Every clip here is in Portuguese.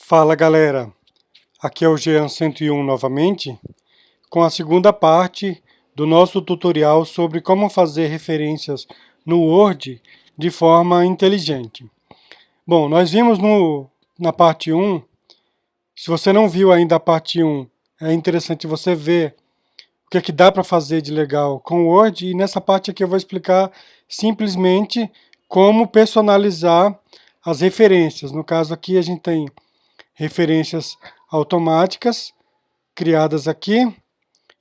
Fala galera, aqui é o Jean101 novamente, com a segunda parte do nosso tutorial sobre como fazer referências no Word de forma inteligente. Bom, nós vimos na parte 1, se você não viu ainda a parte 1, é interessante você ver o que é que dá para fazer de legal com o Word, e nessa parte aqui eu vou explicar simplesmente como personalizar as referências. No caso aqui a gente tem referências automáticas criadas aqui,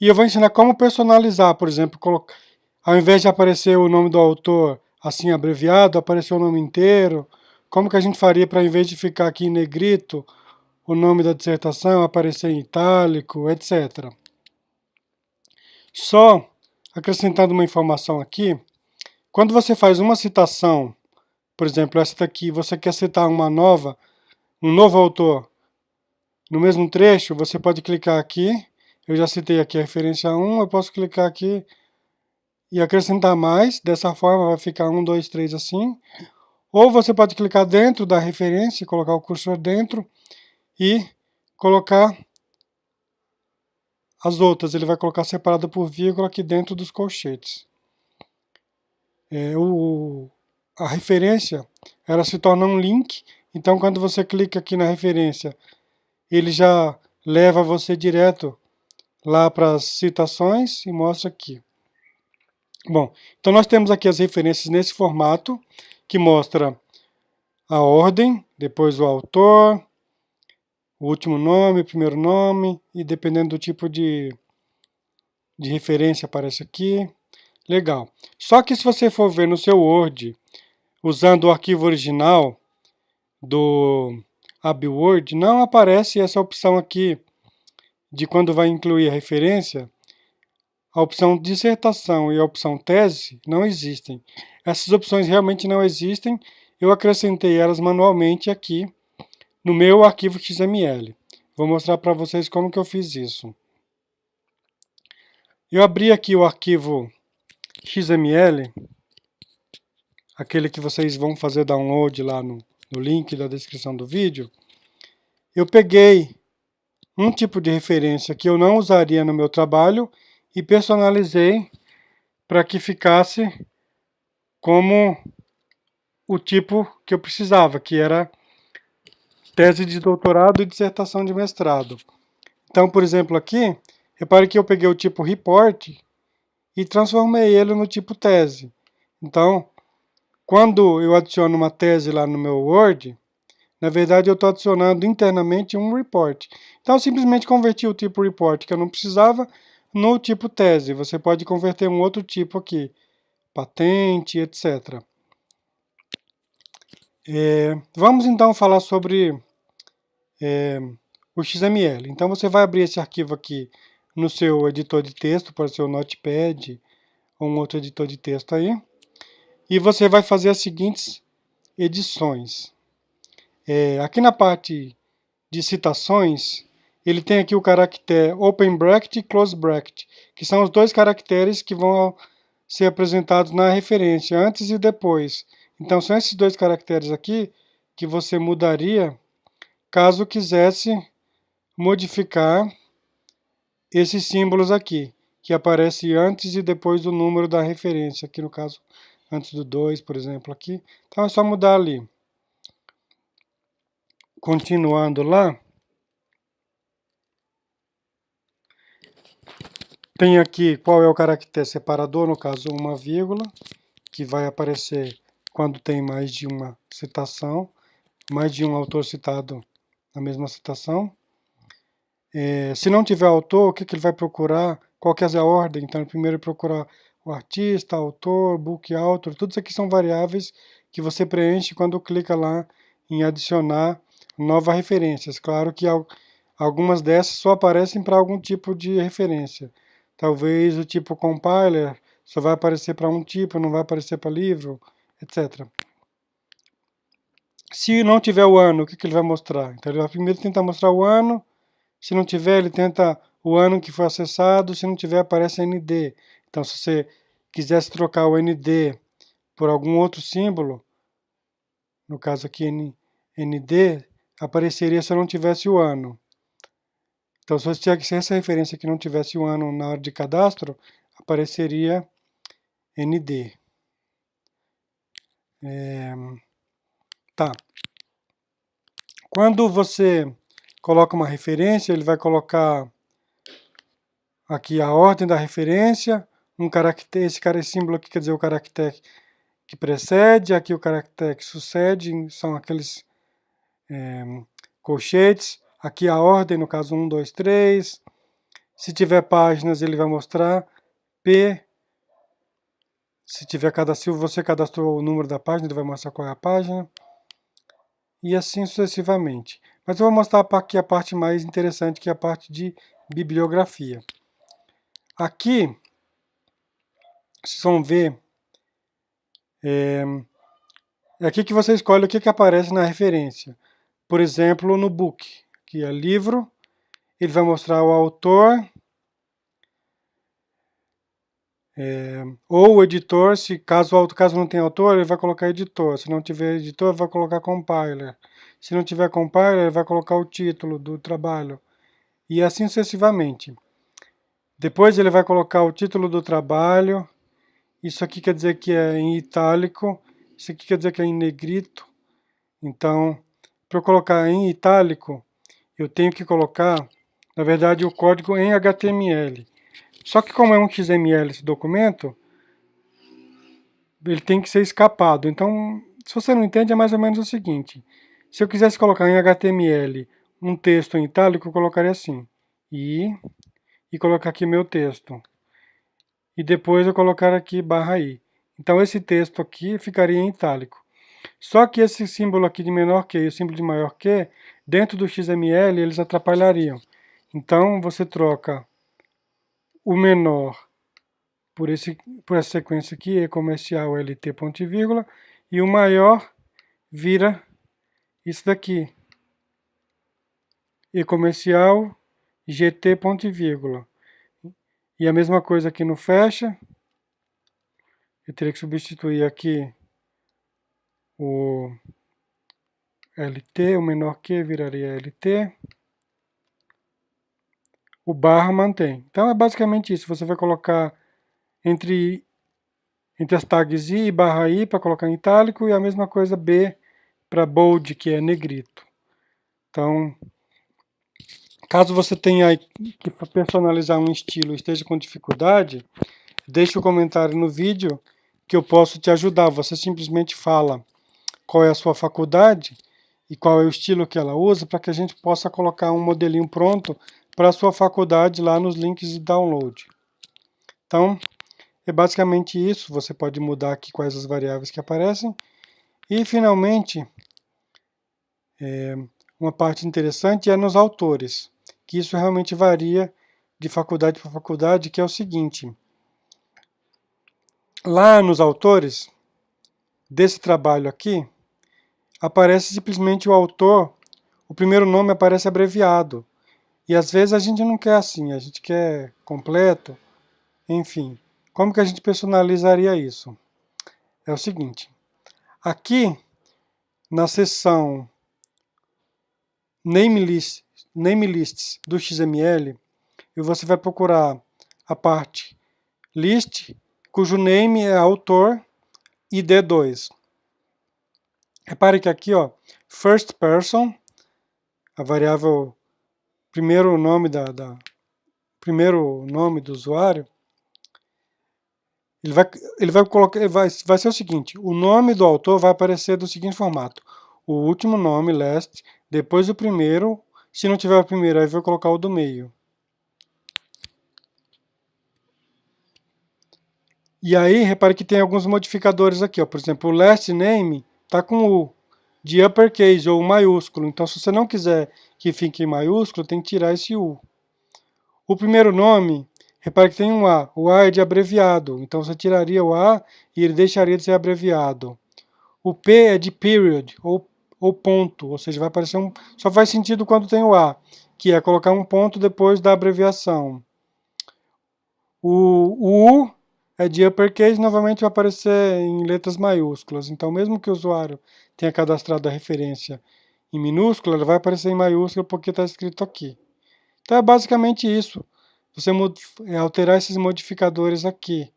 e eu vou ensinar como personalizar, por exemplo, ao invés de aparecer o nome do autor assim abreviado, aparecer o nome inteiro, como que a gente faria para, em vez de ficar aqui em negrito, o nome da dissertação aparecer em itálico, etc. Só acrescentando uma informação aqui, quando você faz uma citação, por exemplo, essa daqui, você quer citar um novo autor, no mesmo trecho, você pode clicar aqui, eu já citei aqui a referência 1, eu posso clicar aqui e acrescentar mais, dessa forma vai ficar 1, 2, 3 assim. Ou você pode clicar dentro da referência, colocar o cursor dentro e colocar as outras, ele vai colocar separado por vírgula aqui dentro dos colchetes. A referência, ela se torna um link, então quando você clica aqui na referência, ele já leva você direto lá para as citações e mostra aqui. Bom, então nós temos aqui as referências nesse formato, que mostra a ordem, depois o autor, o último nome, o primeiro nome, e dependendo do tipo de referência aparece aqui. Legal. Só que se você for ver no seu Word, usando o arquivo original do AbiWord, não aparece essa opção aqui de quando vai incluir a referência. A opção dissertação e a opção tese não existem. Essas opções realmente não existem. Eu acrescentei elas manualmente aqui no meu arquivo XML. Vou mostrar para vocês como que eu fiz isso. Eu abri aqui o arquivo XML, aquele que vocês vão fazer download lá no link da descrição do vídeo. Eu peguei um tipo de referência que eu não usaria no meu trabalho e personalizei para que ficasse como o tipo que eu precisava, que era tese de doutorado e dissertação de mestrado. Então, por exemplo, aqui, repare que eu peguei o tipo report e transformei ele no tipo tese. Então, quando eu adiciono uma tese lá no meu Word, na verdade eu estou adicionando internamente um report. Então, eu simplesmente converti o tipo report que eu não precisava no tipo tese. Você pode converter um outro tipo aqui, patente, etc. Vamos então falar sobre o XML. Então você vai abrir esse arquivo aqui no seu editor de texto, pode ser o Notepad ou um outro editor de texto aí, e você vai fazer as seguintes edições. Aqui na parte de citações, ele tem aqui o caractere open bracket e close bracket, que são os dois caracteres que vão ser apresentados na referência, antes e depois. Então são esses dois caracteres aqui que você mudaria caso quisesse modificar esses símbolos aqui, que aparece antes e depois do número da referência, aqui no caso, antes do 2, por exemplo, aqui. Então é só mudar ali. Continuando lá, tem aqui qual é o caractere separador, no caso uma vírgula, que vai aparecer quando tem mais de uma citação, mais de um autor citado na mesma citação. Se não tiver autor, o que ele vai procurar? Qual que é a ordem? Então, primeiro procurar o artista, autor, book author, tudo isso aqui são variáveis que você preenche quando clica lá em adicionar novas referências. Claro que algumas dessas só aparecem para algum tipo de referência. Talvez o tipo compiler só vai aparecer para um tipo, não vai aparecer para livro, etc. Se não tiver o ano, o que ele vai mostrar? Então ele vai primeiro tentar mostrar o ano. Se não tiver, ele tenta o ano que foi acessado. Se não tiver, aparece ND. Então, se você quisesse trocar o ND por algum outro símbolo, no caso aqui ND, apareceria se eu não tivesse o ano. Então, se essa referência aqui não tivesse o ano na hora de cadastro, apareceria ND. Tá. Quando você coloca uma referência, ele vai colocar aqui a ordem da referência, um caractere, esse símbolo aqui quer dizer o caractere que precede, aqui o caractere que sucede, são aqueles colchetes, aqui a ordem, no caso 1, 2, 3, se tiver páginas ele vai mostrar P, se você cadastrou o número da página, ele vai mostrar qual é a página, e assim sucessivamente. Mas eu vou mostrar aqui a parte mais interessante, que é a parte de bibliografia. Aqui, vocês vão ver, é aqui que você escolhe o que aparece na referência. Por exemplo, no book, que é livro, ele vai mostrar o autor, ou o editor, caso não tenha autor, ele vai colocar editor. Se não tiver editor, vai colocar compiler. Se não tiver compiler, ele vai colocar o título do trabalho. E assim sucessivamente. Depois ele vai colocar o título do trabalho. Isso aqui quer dizer que é em itálico. Isso aqui quer dizer que é em negrito. Então, para eu colocar em itálico, eu tenho que colocar, na verdade, o código em HTML. Só que como é um XML esse documento, ele tem que ser escapado. Então, se você não entende, é mais ou menos o seguinte. Se eu quisesse colocar em HTML um texto em itálico, eu colocaria assim. E colocar aqui meu texto. E depois eu colocar aqui /i. Então, esse texto aqui ficaria em itálico. Só que esse símbolo aqui de menor que e o símbolo de maior que, dentro do XML, eles atrapalhariam. Então, você troca o menor por essa sequência aqui, E comercial LT ponto e vírgula, e o maior vira isso daqui, E comercial GT ponto e vírgula. E a mesma coisa aqui no fecha, eu teria que substituir aqui o LT, o menor que viraria LT, o barra mantém. Então é basicamente isso, você vai colocar entre as tags I e /i para colocar em itálico, e a mesma coisa B para bold, que é negrito. Então, caso você tenha que personalizar um estilo e esteja com dificuldade, deixe um comentário no vídeo que eu posso te ajudar. Você simplesmente fala qual é a sua faculdade e qual é o estilo que ela usa, para que a gente possa colocar um modelinho pronto para a sua faculdade lá nos links de download. Então, é basicamente isso. Você pode mudar aqui quais as variáveis que aparecem. E, finalmente, uma parte interessante é nos autores, que isso realmente varia de faculdade para faculdade, que é o seguinte. Lá nos autores desse trabalho aqui, aparece simplesmente o autor, o primeiro nome aparece abreviado. E às vezes a gente não quer assim, a gente quer completo, enfim. Como que a gente personalizaria isso? É o seguinte, aqui na seção Name Lists do XML, você vai procurar a parte List, cujo name é autor e D2. Repare que aqui, ó, first person, a variável primeiro nome do usuário, vai ser o seguinte, o nome do autor vai aparecer do seguinte formato, o último nome, last, depois o primeiro, se não tiver o primeiro, aí vai colocar o do meio. E aí, repare que tem alguns modificadores aqui, ó. Por exemplo, o last name está com U, de uppercase ou maiúsculo. Então, se você não quiser que fique em maiúsculo, tem que tirar esse U. O primeiro nome, repare que tem um A. O A é de abreviado, então você tiraria o A e ele deixaria de ser abreviado. O P é de period, ou ponto, ou seja, vai aparecer só faz sentido quando tem o A, que é colocar um ponto depois da abreviação. O U é de uppercase, novamente vai aparecer em letras maiúsculas. Então, mesmo que o usuário tenha cadastrado a referência em minúsculo, ela vai aparecer em maiúsculo porque está escrito aqui. Então é basicamente isso. Você alterar esses modificadores aqui.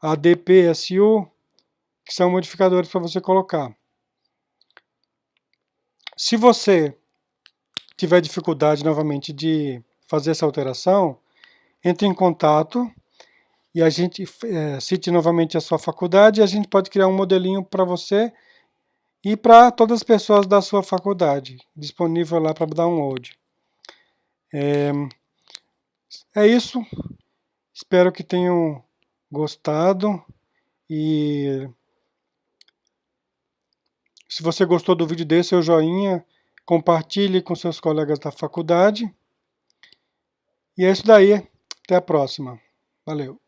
ADP, SU, que são modificadores para você colocar. Se você tiver dificuldade novamente de fazer essa alteração, entre em contato e a gente cite novamente a sua faculdade e a gente pode criar um modelinho para você e para todas as pessoas da sua faculdade, disponível lá para download. É isso, espero que tenham gostado e se você gostou do vídeo, dê seu joinha, compartilhe com seus colegas da faculdade. E é isso daí, até a próxima. Valeu!